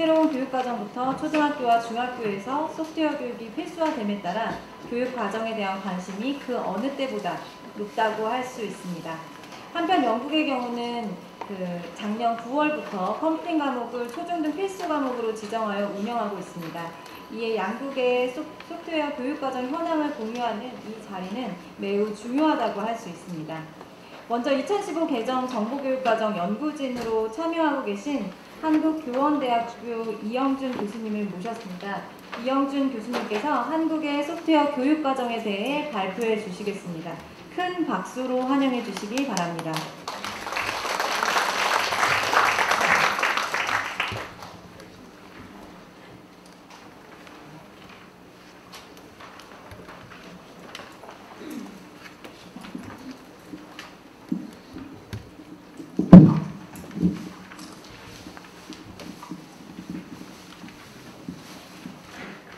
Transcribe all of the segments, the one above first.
새로운 교육과정부터 초등학교와 중학교에서 소프트웨어 교육이 필수화됨에 따라 교육과정에 대한 관심이 그 어느 때보다 높다고 할 수 있습니다. 한편 영국의 경우는 작년 9월부터 컴퓨팅 과목을 초중등 필수 과목으로 지정하여 운영하고 있습니다. 이에 양국의 소프트웨어 교육과정 현황을 공유하는 이 자리는 매우 중요하다고 할 수 있습니다. 먼저 2015 개정 정보교육과정 연구진으로 참여하고 계신 한국교원대학교 이영준 교수님을 모셨습니다. 이영준 교수님께서 한국의 소프트웨어 교육과정에 대해 발표해 주시겠습니다. 큰 박수로 환영해 주시기 바랍니다.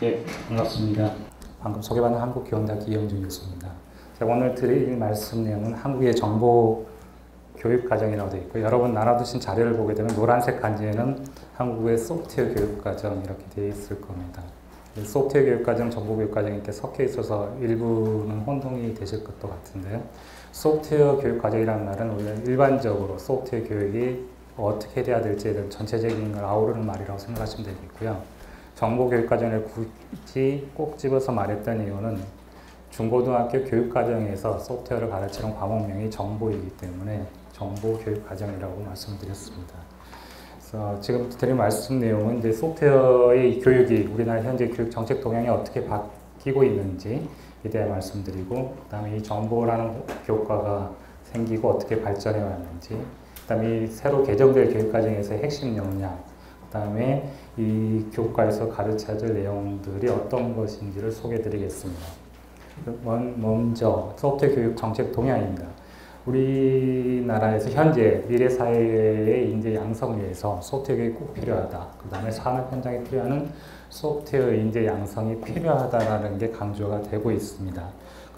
네, 반갑습니다. 방금 소개받은 한국교원대학교 이영준 교수입니다. 제가 오늘 드릴 말씀 내용은 한국의 정보 교육과정이라고 되어 있고, 여러분 나눠두신 자료를 보게 되면 노란색 간지에는 한국의 소프트웨어 교육과정 이렇게 되어 있을 겁니다. 소프트웨어 교육과정, 정보 교육과정이 이렇게 섞여 있어서 일부는 혼동이 되실 것도 같은데요. 소프트웨어 교육과정이라는 말은 우리가 일반적으로 소프트웨어 교육이 어떻게 돼야 될지에 대한 전체적인 걸 아우르는 말이라고 생각하시면 되겠고요. 정보교육과정을 굳이 꼭 집어서 말했던 이유는 중고등학교 교육과정에서 소프트웨어를 가르치는 과목명이 정보이기 때문에 정보교육과정이라고 말씀드렸습니다. 그래서 지금 드릴 말씀 내용은 이제 소프트웨어의 교육이 우리나라 현재 교육 정책 동향이 어떻게 바뀌고 있는지에 대해 말씀드리고, 그 다음에 이 정보라는 교과가 생기고 어떻게 발전해 왔는지, 그 다음에 이 새로 개정될 교육과정에서의 핵심 역량, 그 다음에 이 교과에서 가르쳐야 될 내용들이 어떤 것인지를 소개해 드리겠습니다. 먼저 소프트웨어 교육 정책 동향입니다. 우리나라에서 현재 미래 사회의 인재 양성을 위해서 소프트웨어 교육이 꼭 필요하다. 그 다음에 산업 현장에 필요한 소프트웨어 인재 양성이 필요하다라는 게 강조가 되고 있습니다.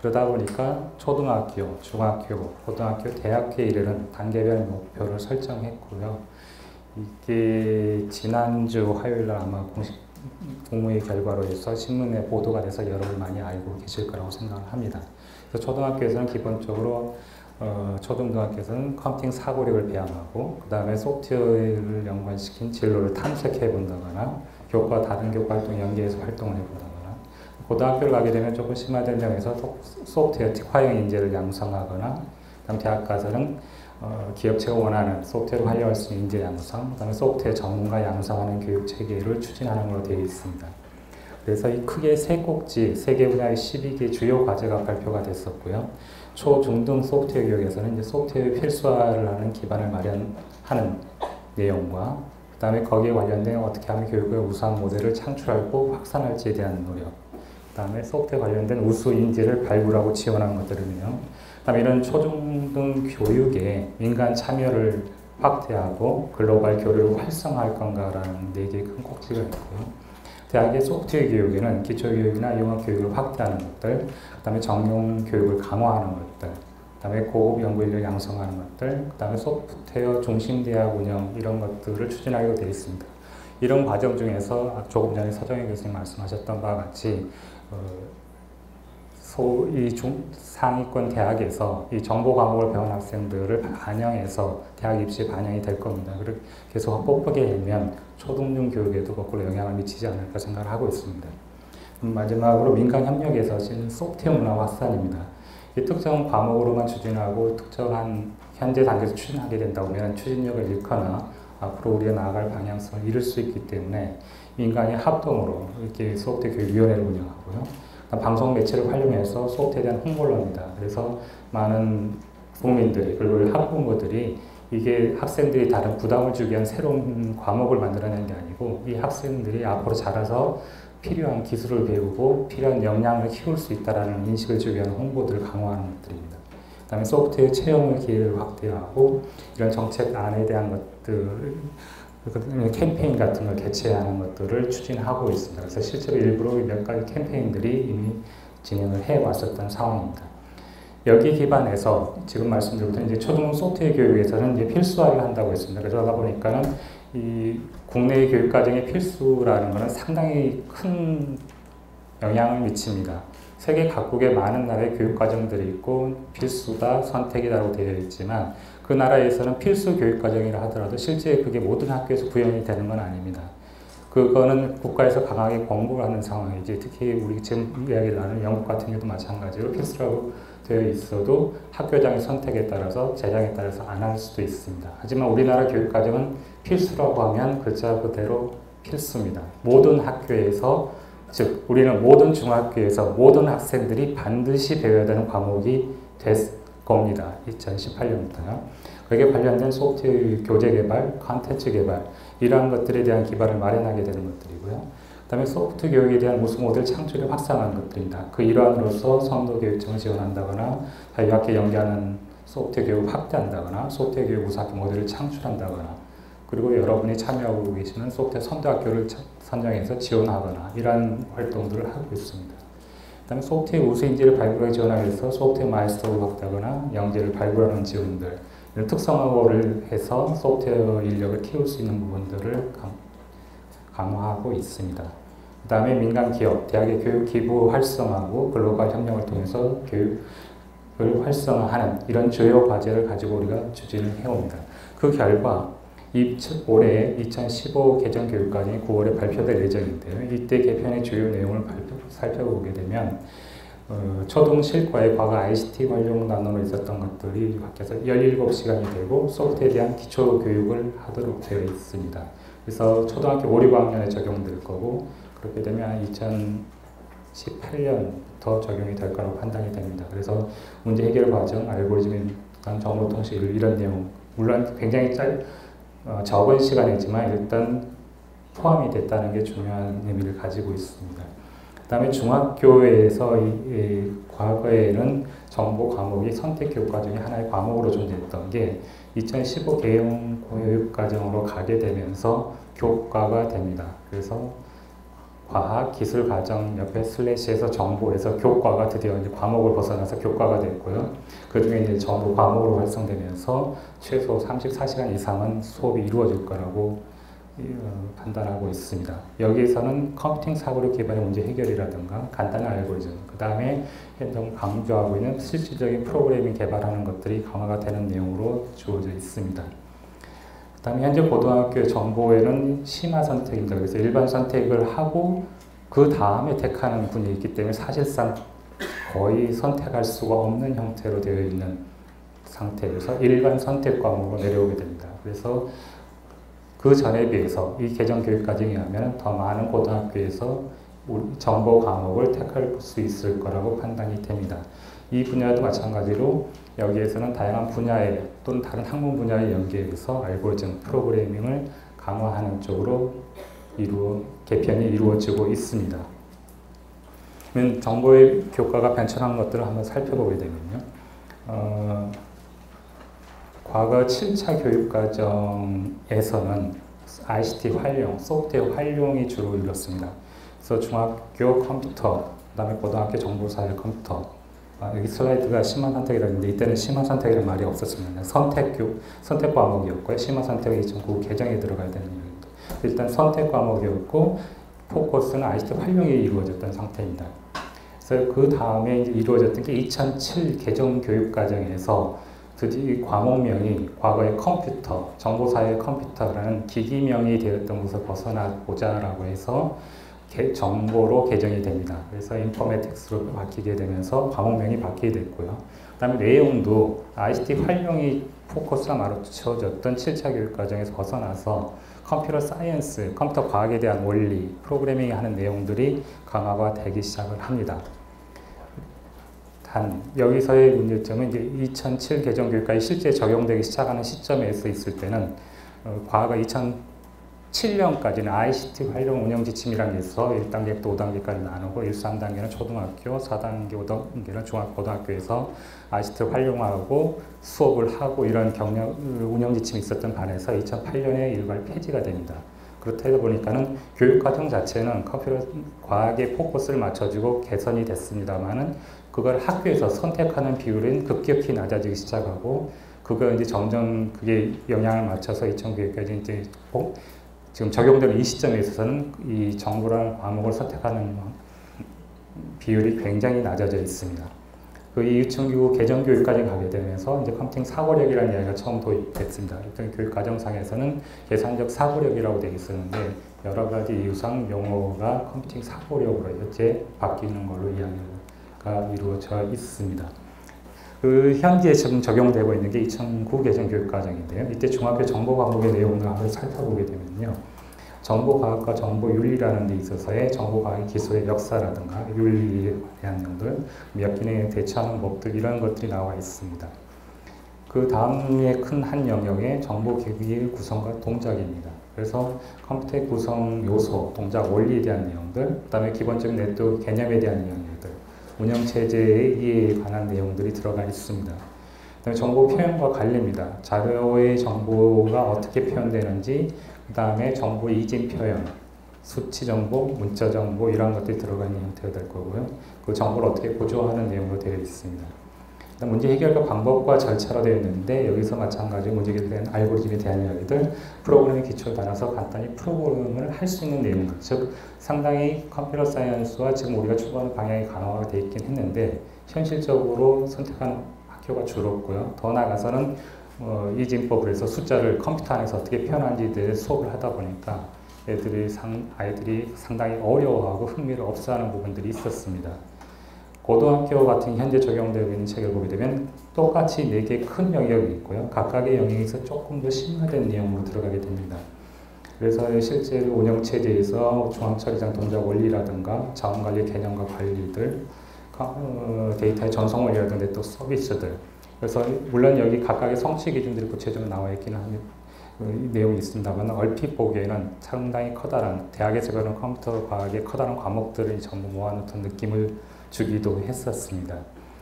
그러다 보니까 초등학교, 중학교, 고등학교, 대학교에 이르는 단계별 목표를 설정했고요. 이게 지난주 화요일날 아마 공식 공모의 결과로 해서 신문에 보도가 돼서 여러분이 많이 알고 계실 거라고 생각을 합니다. 그래서 초등학교에서는 기본적으로 초중등학교에서는 컴퓨팅 사고력을 배양하고, 그 다음에 소프트웨어를 연관시킨 진로를 탐색해 본다거나 교과 다른 교과 활동 연계해서 활동을 해본다거나, 고등학교를 가게 되면 조금 심화된 점에서 소프트웨어 특화형 인재를 양성하거나, 그다음 대학 가서는 기업체가 원하는 소프트웨어를 활용할 수 있는 인재 양성, 그 다음에 소프트웨어 전문가 양성하는 교육 체계를 추진하는 걸로 되어 있습니다. 그래서 이 크게 세 꼭지, 세 개 분야의 12개 주요 과제가 발표가 됐었고요. 초, 중등 소프트웨어 교육에서는 이제 소프트웨어 필수화를 하는 기반을 마련하는 내용과, 그 다음에 거기에 관련된 어떻게 하면 교육의 우수한 모델을 창출하고 확산할지에 대한 노력, 그 다음에 소프트웨어 관련된 우수 인재를 발굴하고 지원하는 것들이며, 그 다음에 이런 초중등 교육에 민간 참여를 확대하고 글로벌 교류를 활성화할 건가라는 4개의 큰 꼭지가 있고요. 대학의 소프트웨어 교육에는 기초교육이나 융합교육을 확대하는 것들, 그 다음에 정용 교육을 강화하는 것들, 그 다음에 고급 연구인력 양성하는 것들, 그 다음에 소프트웨어 중심 대학 운영, 이런 것들을 추진하기로 되어 있습니다. 이런 과정 중에서 조금 전에 서정희 교수님 말씀하셨던 바와 같이 이 상위권 대학에서 이 정보 과목을 배운 학생들을 반영해서 대학 입시에 반영이 될 겁니다. 그래서 뻑뻑하게 하면 초등중 교육에도 거꾸로 영향을 미치지 않을까 생각을 하고 있습니다. 마지막으로 민간 협력에서 소프트웨어 문화 확산입니다. 이 특정 과목으로만 추진하고 특정한 현재 단계에서 추진하게 된다 보면 추진력을 잃거나 앞으로 우리가 나아갈 방향성을 잃을 수 있기 때문에 민간이 합동으로 이렇게 소프트웨어 교육위원회를 운영하고요. 방송 매체를 활용해서 소프트웨어에 대한 홍보를 합니다. 그래서 많은 국민들이, 그리고 학부모들이 이게 학생들이 다른 부담을 주기 위한 새로운 과목을 만들어내는 게 아니고, 이 학생들이 앞으로 자라서 필요한 기술을 배우고 필요한 역량을 키울 수 있다는 인식을 주기 위한 홍보들을 강화하는 것들입니다. 그 다음에 소프트웨어 체험을 기회를 확대하고, 이런 정책안에 대한 것들, 캠페인 같은 걸 개최하는 것들을 추진하고 있습니다. 그래서 실제로 일부러 몇 가지 캠페인들이 이미 진행을 해왔었던 상황입니다. 여기 기반해서 지금 말씀드렸던 이제 초등 소프트웨어 교육에서는 이제 필수화를 한다고 했습니다. 그러다 보니까는 이 국내 교육과정의 필수라는 것은 상당히 큰 영향을 미칩니다. 세계 각국의 많은 나라의 교육과정들이 있고 필수다, 선택이다라고 되어 있지만 그 나라에서는 필수 교육과정이라 하더라도 실제 그게 모든 학교에서 구현이 되는 건 아닙니다. 그거는 국가에서 강하게 권고를 하는 상황이지, 특히 우리 지금 이야기를 나누는 영국 같은 경우도 마찬가지로 필수라고 되어 있어도 학교장의 선택에 따라서 재량에 따라서 안 할 수도 있습니다. 하지만 우리나라 교육과정은 필수라고 하면 글자 그대로 필수입니다. 모든 학교에서, 즉 우리는 모든 중학교에서 모든 학생들이 반드시 배워야 되는 과목이 될 겁니다. 2018년부터요. 거기에 관련된 소프트웨어 교재 개발, 콘텐츠 개발 이러한 것들에 대한 기반을 마련하게 되는 것들이고요. 그 다음에 소프트 교육에 대한 우수 모델 창출을 확산하는 것들입니다. 그 일환으로서 성도교육청을 지원한다거나 자유학교 연계하는 소프트 교육을 확대한다거나 소프트 교육 우수학교 모델을 창출한다거나 그리고 여러분이 참여하고 계시는 소프트 선도학교를 선정해서 지원하거나 이러한 활동들을 하고 있습니다. 그 다음에 소프트웨어 우수 인재를 발굴하기 지원하기 위해서 소프트웨어 마이스터를 확대하거나 영재를 발굴하는 지원들, 이런 특성화를 해서 소프트웨어 인력을 키울 수 있는 부분들을 강화하고 있습니다. 그 다음에 민간 기업, 대학의 교육 기부 활성화하고 글로벌 협력을 통해서 교육을 활성화하는 이런 주요 과제를 가지고 우리가 추진을 해옵니다. 그 결과 올해 2015 개정 교육과정이 9월에 발표될 예정인데요. 이때 개편의 주요 내용을 살펴보게 되면 초등 실과에 과거 ICT 활용 단원으로 있었던 것들이 바뀌어서 17시간이 되고 소프트에 대한 기초 교육을 하도록 되어 있습니다. 그래서 초등학교 5, 6학년에 적용될 거고 그렇게 되면 2018년부터 적용이 될 거라고 판단이 됩니다. 그래서 문제 해결 과정, 알고리즘, 정보통신 이런 내용 물론 굉장히 적은 시간이지만 일단 포함이 됐다는 게 중요한 의미를 가지고 있습니다. 그 다음에 중학교에서 과거에는 정보 과목이 선택 교육 과정이 하나의 과목으로 존재했던 게 2015 개정 교육 과정으로 가게 되면서 교과가 됩니다. 그래서 과학, 기술 과정 옆에 슬래시에서 정보에서 교과가 드디어 이제 과목을 벗어나서 교과가 됐고요. 그 중에 이제 정보 과목으로 활성되면서 최소 34시간 이상은 수업이 이루어질 거라고 판단하고 있습니다. 여기에서는 컴퓨팅 사고력 기반의 문제 해결이라든가 간단한 알고리즘, 그 다음에 현재 강조하고 있는 실질적인 프로그래밍 개발하는 것들이 강화가 되는 내용으로 주어져 있습니다. 그 다음에 현재 고등학교의 정보에는 심화 선택입니다. 그래서 일반 선택을 하고 그 다음에 택하는 분이 있기 때문에 사실상 거의 선택할 수가 없는 형태로 되어 있는 상태에서 일반 선택 과목으로 내려오게 됩니다. 그래서 그 전에 비해서 이 개정 교육 과정에 하면 더 많은 고등학교에서 정보 과목을 택할 수 있을 거라고 판단이 됩니다. 이 분야도 마찬가지로 여기에서는 다양한 분야에 또는 다른 학문 분야에 연계해서 알고리즘, 프로그래밍을 강화하는 쪽으로 개편이 이루어지고 있습니다. 그러면 정보의 교과가 변천한 것들을 한번 살펴보게 되면요. 과거 7차 교육과정에서는 ICT 활용, 소프트웨어 활용이 주로 이뤘습니다. 그래서 중학교 컴퓨터, 그 다음에 고등학교 정보사회 컴퓨터, 여기 슬라이드가 심화 선택이라고 했는데 이때는 심화 선택이라는 말이 없었습니다. 선택 과목이었고요. 심화 선택이 2009 개정에 들어가야 되는 얘기입니다. 일단 선택 과목이었고 포커스는 ICT 활용이 이루어졌던 상태입니다. 그래서 그 다음에 이제 이루어졌던 게 2007 개정 교육 과정에서 드디어 이 과목명이 과거의 컴퓨터, 정보사회 컴퓨터라는 기기명이 되었던 것을 벗어나보자라고 해서 정보로 개정이 됩니다. 그래서 인포메틱스로 바뀌게 되면서 과목명이 바뀌게 됐고요. 그 다음에 내용도 ICT 활용이 포커스가 맞춰졌던 7차 교육과정에서 벗어나서 컴퓨터 사이언스, 컴퓨터 과학에 대한 원리, 프로그래밍 하는 내용들이 강화가 되기 시작을 합니다. 여기서의 문제점은 이제 2007 개정 교육과에 실제 적용되기 시작하는 시점에서 있을 때는 과거 2007년까지는 ICT 활용 운영 지침이라는 게 있어 1단계부터 5단계까지 나누고 1, 3단계는 초등학교, 4단계, 5단계는 중학교, 고등학교에서 ICT 활용하고 수업을 하고 이런 운영 지침이 있었던 반에서 2008년에 일괄 폐지가 됩니다. 그렇다 보니까는 교육과정 자체는 컴퓨터 과학에 포커스를 맞춰주고 개선이 됐습니다만은 그걸 학교에서 선택하는 비율은 급격히 낮아지기 시작하고 그거 이제 점점 그게 영향을 맞춰서 2009년까지 이제 지금 적용되는 이 시점에 있어서는 이 정보라는 과목을 선택하는 비율이 굉장히 낮아져 있습니다. 그 유치원교육 개정교육까지 가게 되면서 이제 컴퓨팅 사고력이라는 이야기가 처음 도입됐습니다. 일단 교육 과정상에서는 계산적 사고력이라고 되어 있었는데 여러 가지 이유상 용어가 컴퓨팅 사고력으로 이제 바뀌는 걸로 이야기가 이루어져 있습니다. 그 현재 지금 적용되고 있는 게 2009 개정교육과정인데요. 이때 중학교 정보 과목의 내용을 한번 살펴보게 되면요. 정보과학과 정보윤리라는 데 있어서의 정보과학 기술의 역사라든가 윤리에 대한 내용들, 역기능에 대처하는 법들 이런 것들이 나와 있습니다. 그 다음에 큰 한 영역의 정보기기의 구성과 동작입니다. 그래서 컴퓨터의 구성 요소, 동작, 원리에 대한 내용들, 그 다음에 기본적인 네트워크 개념에 대한 내용들, 운영체제의 이해에 관한 내용들이 들어가 있습니다. 그 다음에 정보 표현과 관리입니다. 자료의 정보가 어떻게 표현되는지, 그 다음에 정보 이진 표현, 수치 정보, 문자 정보 이런 것들이 들어가 있는 형태가 될 거고요. 그 정보를 어떻게 보조하는 내용으로 되어 있습니다. 일단 문제 해결과 방법과 절차로 되어 있는데 여기서 마찬가지로 문제 해결에 대한 알고리즘에 대한 이야기들, 프로그램의 기초를 달아서 간단히 프로그램을 할 수 있는 내용들, 즉 상당히 컴퓨터 사이언스와 지금 우리가 추구하는 방향이 강화가 되어 있긴 했는데 현실적으로 선택하는 학교가 줄었고요. 더 나아가서는 이진법을 해서 숫자를 컴퓨터 안에서 어떻게 표현하는지에 대해 수업을 하다 보니까 아이들이 상당히 어려워하고 흥미를 없어하는 부분들이 있었습니다. 고등학교 같은 현재 적용되고 있는 책을 보게 되면 똑같이 4개 큰 영역이 있고요. 각각의 영역에서 조금 더 심화된 내용으로 들어가게 됩니다. 그래서 실제로 운영체제에서 중앙처리장 동작 원리라든가 자원관리 개념과 관리들, 데이터의 전송 원리라든가 또 서비스들, 그래서 물론 여기 각각의 성취 기준들이 구체적으로 나와 있기는 하는 내용이 있습니다만 얼핏 보기에는 상당히 커다란 대학에서 배우는 컴퓨터 과학의 커다란 과목들을 전부 모아놓던 느낌을 주기도 했었습니다.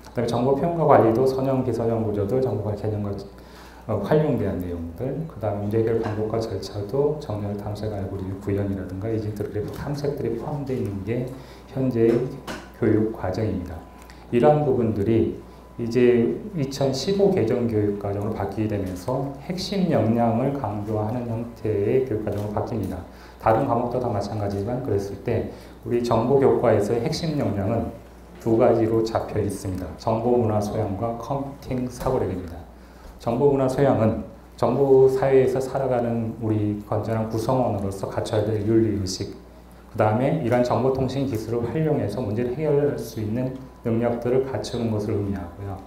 그다음에 정보 표현과 관리도 선형, 비선형 구조들, 정보가 개념과 활용에 대한 내용들, 그 다음 문제 해결 방법과 절차도 정렬 탐색 알고리즘 구현이라든가 이집트 그래프 탐색들이 포함되어 있는 게 현재 교육 과정입니다. 이러한 부분들이 이제 2015 개정 교육과정으로 바뀌게 되면서 핵심 역량을 강조하는 형태의 교육과정으로 바뀝니다. 다른 과목도 다 마찬가지지만 그랬을 때 우리 정보교과에서의 핵심 역량은 2가지로 잡혀 있습니다. 정보문화 소양과 컴퓨팅 사고력입니다. 정보문화 소양은 정보 사회에서 살아가는 우리 건전한 구성원으로서 갖춰야 될 윤리의식, 그 다음에 이러한 정보통신 기술을 활용해서 문제를 해결할 수 있는 능력들을 갖추는 것을 의미하고요.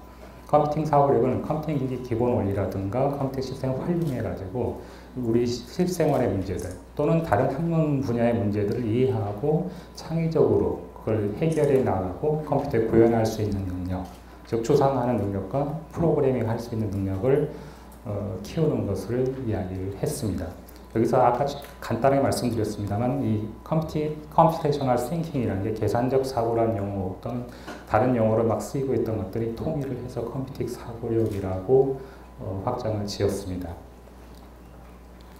컴퓨팅 사고력은 컴퓨팅 기기 기본 원리라든가 컴퓨팅 시스템을 활용해가지고 우리 실생활의 문제들 또는 다른 학문 분야의 문제들을 이해하고 창의적으로 그걸 해결해 나가고 컴퓨터에 구현할 수 있는 능력, 즉 추상하는 능력과 프로그래밍 할 수 있는 능력을 키우는 것을 이야기를 했습니다. 여기서 아까 간단하게 말씀드렸습니다만 이 컴퓨테이셔널 싱킹이라는 게 계산적 사고라는 용어 또는 다른 용어로 막 쓰이고 있던 것들이 통일을 해서 컴퓨팅 사고력이라고 확장을 지었습니다.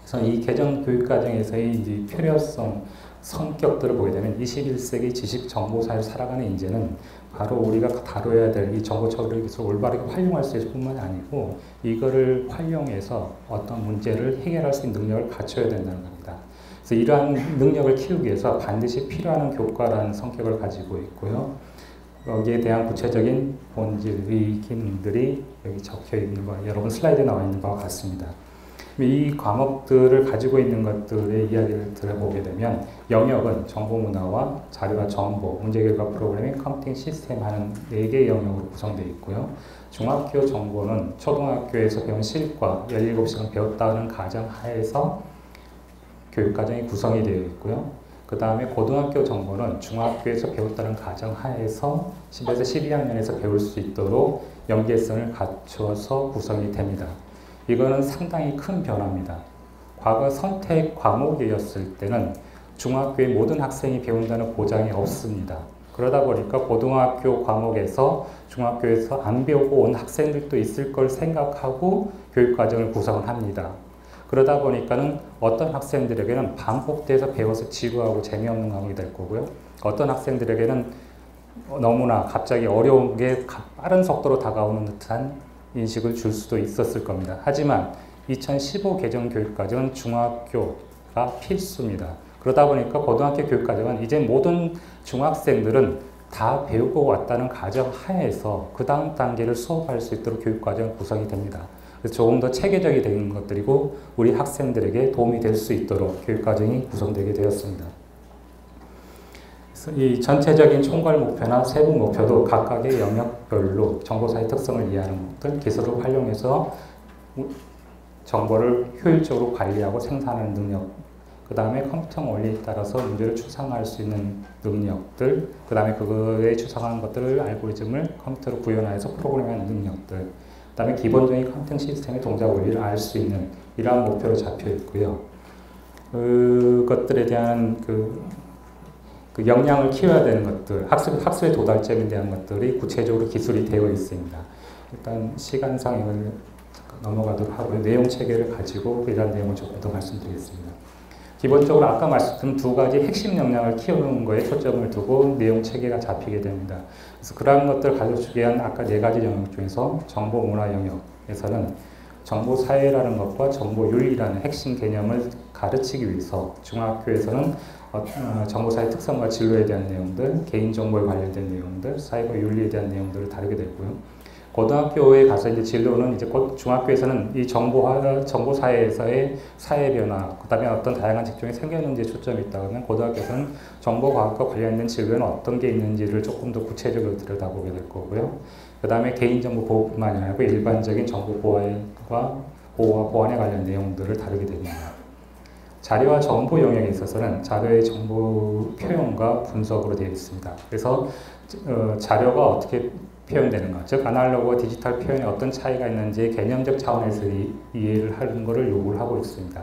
그래서 이 개정 교육 과정에서의 이제 필요성 성격들을 보게 되면 21세기 지식 정보 사회를 살아가는 인재는 바로 우리가 다뤄야 될 이 정보 처리 기술을 올바르게 활용할 수 있을 뿐만 아니고 이거를 활용해서 어떤 문제를 해결할 수 있는 능력을 갖춰야 된다는 겁니다. 그래서 이러한 능력을 키우기 위해서 반드시 필요한 교과라는 성격을 가지고 있고요. 여기에 대한 구체적인 본질의 기능들이 여기 적혀 있는 거, 여러분 슬라이드에 나와 있는 바와 같습니다. 이 과목들을 가지고 있는 것들의 이야기를 들어보게 되면 영역은 정보문화와 자료와 정보, 문제결과 프로그래밍, 컴퓨팅 시스템 하는 4개의 영역으로 구성되어 있고요. 중학교 정보는 초등학교에서 배운 실과 17시간 배웠다는 가정하에서 교육과정이 구성이 되어 있고요. 그 다음에 고등학교 정보는 중학교에서 배웠다는 가정하에서 10에서 12학년에서 배울 수 있도록 연계성을 갖춰서 구성이 됩니다. 이거는 상당히 큰 변화입니다. 과거 선택 과목이었을 때는 중학교의 모든 학생이 배운다는 보장이 없습니다. 그러다 보니까 고등학교 과목에서 중학교에서 안 배우고 온 학생들도 있을 걸 생각하고 교육과정을 구성을 합니다. 그러다 보니까는 어떤 학생들에게는 반복돼서 배워서 지루하고 재미없는 과목이 될 거고요. 어떤 학생들에게는 너무나 갑자기 어려운 게 빠른 속도로 다가오는 듯한 인식을 줄 수도 있었을 겁니다. 하지만 2015 개정 교육과정은 중학교가 필수입니다. 그러다 보니까 고등학교 교육과정은 이제 모든 중학생들은 다 배우고 왔다는 가정 하에서 그 다음 단계를 수업할 수 있도록 교육과정이 구성이 됩니다. 그래서 조금 더 체계적이 되는 것들이고 우리 학생들에게 도움이 될 수 있도록 교육과정이 구성되게 되었습니다. 그래서 이 전체적인 총괄 목표나 세부 목표도 각각의 영역별로 정보사의 특성을 이해하는 것들, 기술을 활용해서 정보를 효율적으로 관리하고 생산하는 능력, 그 다음에 컴퓨터 원리에 따라서 문제를 추상화할 수 있는 능력들, 그 다음에 그거에 추상화한 것들을 알고리즘을 컴퓨터로 구현해서 프로그램하는 능력들, 그 다음에 기본적인 컴퓨팅 시스템의 동작 원리를 알 수 있는 이러한 목표로 잡혀 있고요. 그것들에 대한 그 역량을 키워야 되는 것들, 학습의 도달점에 대한 것들이 구체적으로 기술이 되어 있습니다. 일단 시간상 이걸 넘어가도록 하고요. 내용 체계를 가지고 이런 내용을 조금 더 말씀드리겠습니다. 기본적으로 아까 말씀드린 두 가지 핵심 역량을 키우는 거에 초점을 두고 내용 체계가 잡히게 됩니다. 그래서 그러한 것들을 가르치기 위한 아까 네 가지 영역 중에서 정보 문화 영역에서는 정보 사회라는 것과 정보 윤리라는 핵심 개념을 가르치기 위해서 중학교에서는 정보 사회 특성과 진로에 대한 내용들, 개인 정보에 관련된 내용들, 사회과 윤리에 대한 내용들을 다루게 되고요. 고등학교에 가서 이제 진로는 이제 중학교에서는 이 정보 사회에서의 사회 변화, 그다음에 어떤 다양한 직종이 생겼는지에 초점이 있다 그러면 고등학교에서는 정보 과학과 관련된 진로에는 어떤 게 있는지를 조금 더 구체적으로 들여다보게 될 거고요. 그다음에 개인정보 보호뿐만이 아니고 일반적인 정보 보호와 보안에 관련 내용들을 다루게 됩니다. 자료와 정보 영역에 있어서는 자료의 정보 표현과 분석으로 되어 있습니다. 그래서 자료가 어떻게 표현되는가, 즉 아날로그와 디지털 표현에 어떤 차이가 있는지 개념적 차원에서 이해를 하는 것을 요구를 하고 있습니다.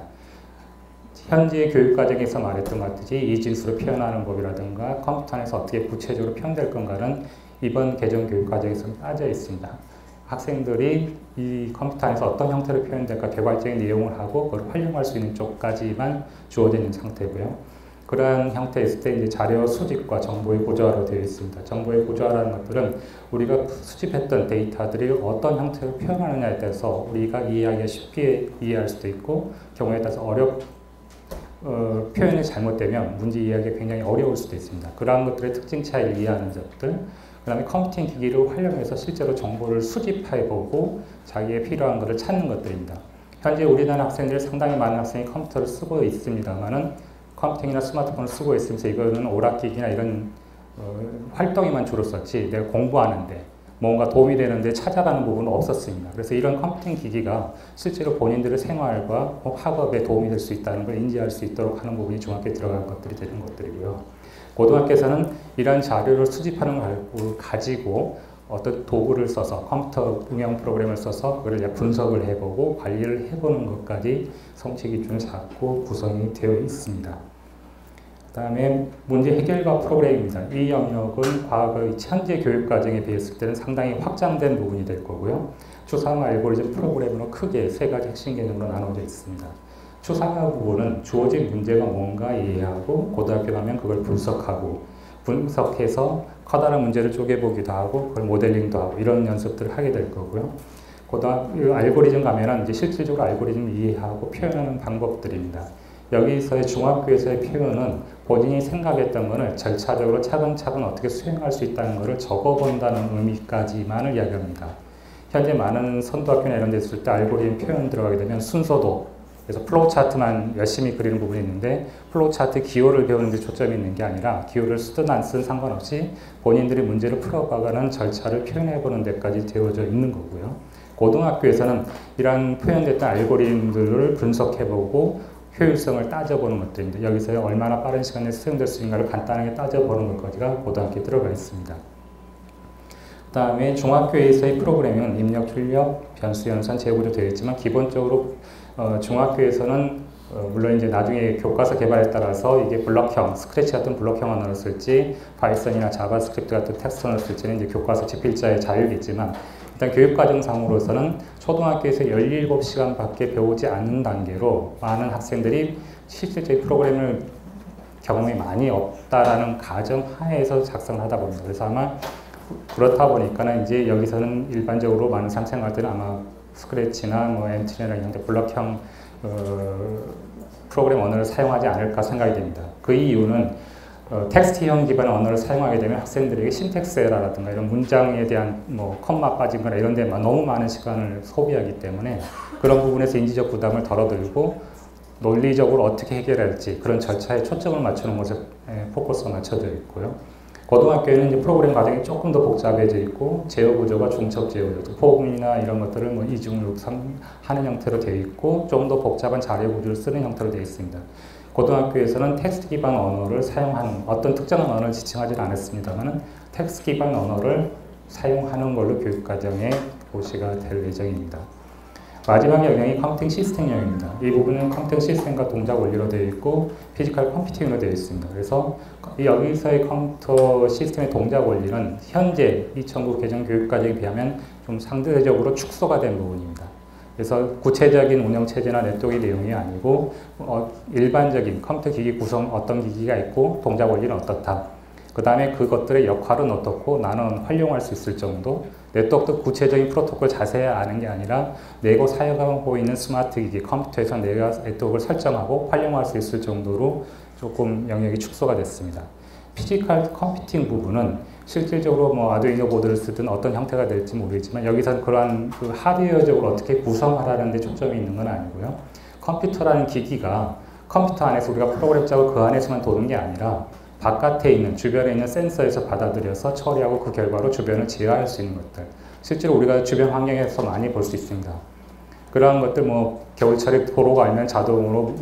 현재 교육과정에서 말했던 것 같이 이진수로 표현하는 법이라든가 컴퓨터 안에서 어떻게 구체적으로 표현될 건가는 이번 개정 교육과정에서 빠져 있습니다. 학생들이 이 컴퓨터 안에서 어떤 형태로 표현될까 개괄적인 내용을 하고 그걸 활용할 수 있는 쪽까지만 주어져 있는 상태고요. 그러한 형태에 있을 때 이제 자료 수집과 정보의 고조화로 되어 있습니다. 정보의 고조화라는 것들은 우리가 수집했던 데이터들이 어떤 형태로 표현하느냐에 따라서 우리가 이해하기가 쉽게 이해할 수도 있고 경우에 따라서 표현이 잘못되면 문제 이해하기가 굉장히 어려울 수도 있습니다. 그러한 것들의 특징 차이를 이해하는 것들, 그 다음에 컴퓨팅 기기를 활용해서 실제로 정보를 수집해보고 자기의 필요한 것을 찾는 것들입니다. 현재 우리나라 학생들 상당히 많은 학생이 컴퓨터를 쓰고 있습니다만은 컴퓨팅이나 스마트폰을 쓰고 있으면서 이거는 오락기기나 이런 활동에만 주로 썼지 내가 공부하는데 뭔가 도움이 되는데 찾아가는 부분은 없었습니다. 그래서 이런 컴퓨팅 기기가 실제로 본인들의 생활과 학업에 도움이 될 수 있다는 걸 인지할 수 있도록 하는 부분이 중학교에 들어간 것들이 되는 것들이고요. 고등학교에서는 이런 자료를 수집하는 걸 가지고 어떤 도구를 써서 컴퓨터 응용 프로그램을 써서 그걸 분석을 해보고 관리를 해보는 것까지 성취 기준을 잡고 구성이 되어 있습니다. 그 다음에 문제 해결과 프로그램입니다. 이 영역은 과거 현재 교육 과정에 비했을 때는 상당히 확장된 부분이 될 거고요. 추상화 알고리즘 프로그램으로 크게 세 가지 핵심 개념으로 나눠져 있습니다. 추상화 부분은 주어진 문제가 뭔가 이해하고 고등학교 가면 그걸 분석해서 커다란 문제를 쪼개보기도 하고 그걸 모델링도 하고 이런 연습들을 하게 될 거고요. 고등학교 알고리즘 가면은 이제 실질적으로 알고리즘을 이해하고 표현하는 방법들입니다. 여기서의 중학교에서의 표현은 본인이 생각했던 것을 절차적으로 차근차근 어떻게 수행할 수 있다는 것을 적어본다는 의미까지만을 이야기합니다. 현재 많은 선도학교나 이런 데 있을 때 알고리즘 표현 들어가게 되면 순서도 그래서 플로우 차트만 열심히 그리는 부분이 있는데 플로우 차트 기호를 배우는 데 초점이 있는 게 아니라 기호를 쓰든 안 쓰든 상관없이 본인들이 문제를 풀어가는 절차를 표현해보는 데까지 되어져 있는 거고요. 고등학교에서는 이러한 표현됐던 알고리즘들을 분석해보고 효율성을 따져보는 것들인데 여기서 얼마나 빠른 시간에 수행될 수 있는가를 간단하게 따져보는 것까지가 고등학교에 들어가 있습니다. 그 다음에 중학교에서의 프로그램은 입력, 출력, 변수, 연산, 재구조 되어 있지만 기본적으로 중학교에서는 물론 이제 나중에 교과서 개발에 따라서 이게 블럭형, 스크래치 같은 블럭형 언어를 쓸지 파이썬이나 자바스크립트 같은 텍스트 언어를 쓸지는 이제 교과서 집필자의 자유겠지만 일단 교육과정상으로서는 초등학교에서 17시간밖에 배우지 않는 단계로 많은 학생들이 실질적인 프로그램을 경험이 많이 없다라는 가정 하에서 작성을 하다 봅니다. 그래서 아마 그렇다 보니까는 이제 여기서는 일반적으로 많은 상생활들은 아마 스크래치나 뭐 엔트리나 이런 데 블럭형 프로그램 언어를 사용하지 않을까 생각이 됩니다. 그 이유는 텍스트형 기반 언어를 사용하게 되면 학생들에게 신텍스 에러라든가 이런 문장에 대한 뭐 컴마 빠진 거나 이런 데만 너무 많은 시간을 소비하기 때문에 그런 부분에서 인지적 부담을 덜어들고 논리적으로 어떻게 해결할지 그런 절차에 초점을 맞추는 것에 포커스가 맞춰져 있고요. 고등학교에는 이제 프로그램 과정이 조금 더 복잡해져 있고 제어 구조가 중첩 제어 구조, 폼이나 이런 것들을 뭐 이중육상 하는 형태로 되어 있고 좀 더 복잡한 자료 구조를 쓰는 형태로 되어 있습니다. 고등학교에서는 텍스트 기반 언어를 사용하는 어떤 특정한 언어를 지칭하지는 않았습니다만 텍스트 기반 언어를 사용하는 걸로 교육과정에 고시가 될 예정입니다. 마지막 영역이 컴퓨팅 시스템 영역입니다. 이 부분은 컴퓨팅 시스템과 동작 원리로 되어 있고 피지컬 컴퓨팅으로 되어 있습니다. 그래서 여기서의 컴퓨터 시스템의 동작 원리는 현재 2009 개정 교육과정에 비하면 좀 상대적으로 축소가 된 부분입니다. 그래서 구체적인 운영체제나 네트워크 내용이 아니고 일반적인 컴퓨터 기기 구성 어떤 기기가 있고 동작 원리는 어떻다. 그 다음에 그것들의 역할은 어떻고 나는 활용할 수 있을 정도 네트워크도 구체적인 프로토콜 자세히 아는 게 아니라 내가 사용하고 있는 스마트 기기 컴퓨터에서 내가 네트워크를 설정하고 활용할 수 있을 정도로 조금 영역이 축소가 됐습니다. 피지컬 컴퓨팅 부분은 실질적으로 뭐 아두이노 보드를 쓰든 어떤 형태가 될지 모르겠지만 여기서는 그러한 그 하드웨어적으로 어떻게 구성하라는 데 초점이 있는 건 아니고요. 컴퓨터라는 기기가 컴퓨터 안에서 우리가 프로그램 짜고 그 안에서만 도는 게 아니라 바깥에 있는 주변에 있는 센서에서 받아들여서 처리하고 그 결과로 주변을 제어할 수 있는 것들 실제로 우리가 주변 환경에서 많이 볼 수 있습니다. 그러한 것들 뭐 겨울철에 도로가 아니면 자동으로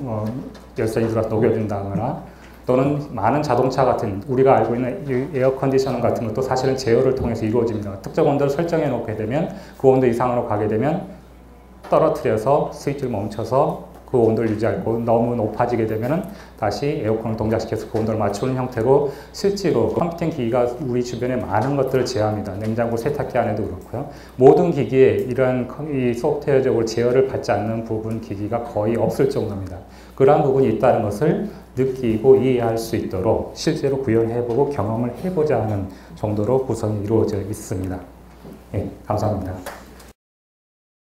열선이 들어와서 녹여준다거나 또는 많은 자동차 같은 우리가 알고 있는 에어컨디셔너 같은 것도 사실은 제어를 통해서 이루어집니다. 특정 온도를 설정해 놓게 되면 그 온도 이상으로 가게 되면 떨어뜨려서 스위치를 멈춰서 그 온도를 유지하고 너무 높아지게 되면 다시 에어컨을 동작시켜서 그 온도를 맞추는 형태고 실제로 컴퓨팅 기기가 우리 주변에 많은 것들을 제어합니다. 냉장고 세탁기 안에도 그렇고요. 모든 기기에 이러한 이 소프트웨어적으로 제어를 받지 않는 부분 기기가 거의 없을 정도입니다. 그러한 부분이 있다는 것을 느끼고 이해할 수 있도록 실제로 구현해보고 경험을 해보자 하는 정도로 구성이 이루어져 있습니다. 네, 감사합니다.